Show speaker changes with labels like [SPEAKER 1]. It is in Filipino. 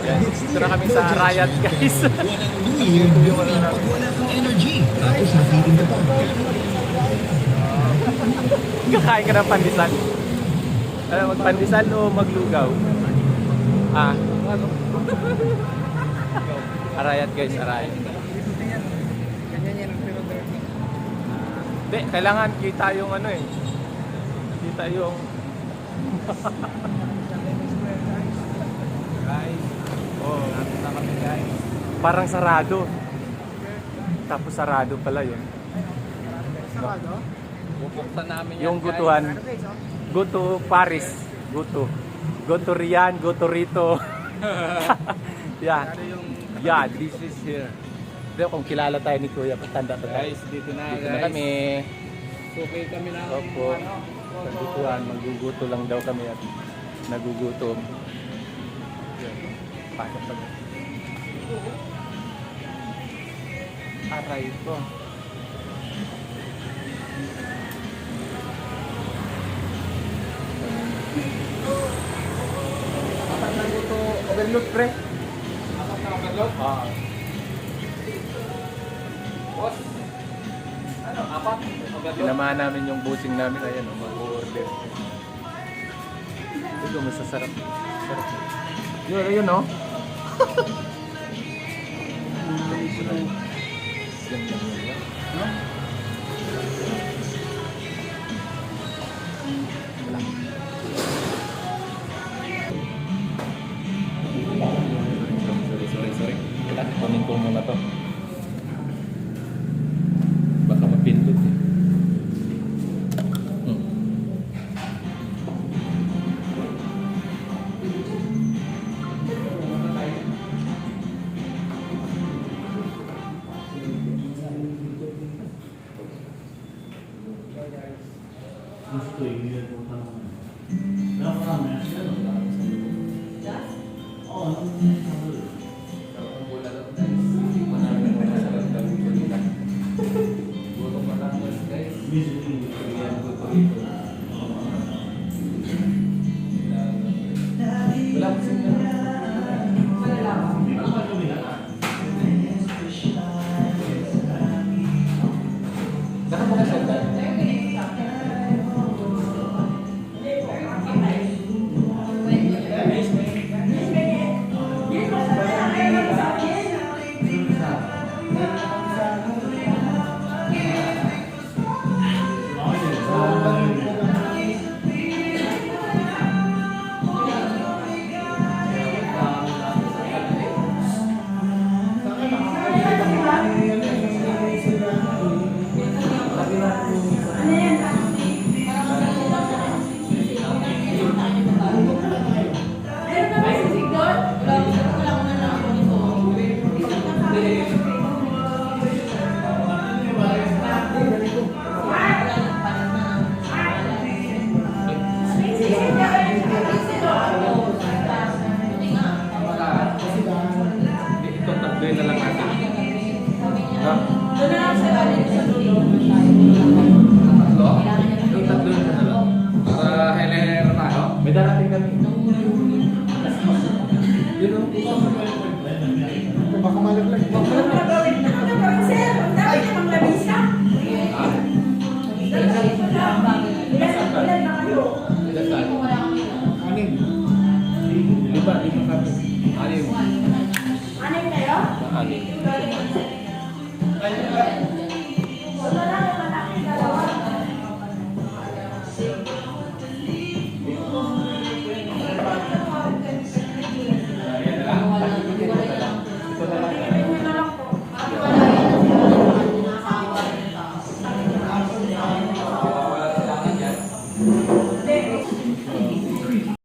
[SPEAKER 1] Yan, dito na kami sa Riot guys.
[SPEAKER 2] Wala kang energy. Tapos napitin ka pa.
[SPEAKER 1] Kakain ka ng pandesal. Ano, magpandesal o maglugaw? Ah, ano? Arayat guys, arayat. Hindi, kailangan kita yung ano eh. Kita yung... guys, oh, na kami guys. Parang sarado. Tapos sarado pala yun.
[SPEAKER 3] Sarado?
[SPEAKER 1] Bubuksan namin yan, yung gutuhan. Go to Paris. Go to Rian, go to Rito. Yeah. Yeah, this is here. Pero kung kilala tayo ni Kuya, patanda pa tayo.
[SPEAKER 3] Guys, dito na
[SPEAKER 1] Dito
[SPEAKER 3] guys.
[SPEAKER 1] na kami.
[SPEAKER 3] Okay kami na.
[SPEAKER 1] Opo. Sa gutuhan, maguguto lang daw kami at nagugutom. Yan. Pasok pa. Aray ko. Apat na guto overload pre.
[SPEAKER 3] Apat na overload?
[SPEAKER 1] Ah.
[SPEAKER 3] Boss. Ano, apat? Overload?
[SPEAKER 1] Sinamahan namin yung busing namin. Ayan, mag-order. Ito, masasarap. Sarap. Yun, no? No? Sorry. Kunin ko muna to. Baka mapindot eh. May darating kami. Yun o.
[SPEAKER 3] Baka malaglag. Anim. Lima kami. Anim.
[SPEAKER 1] Anim.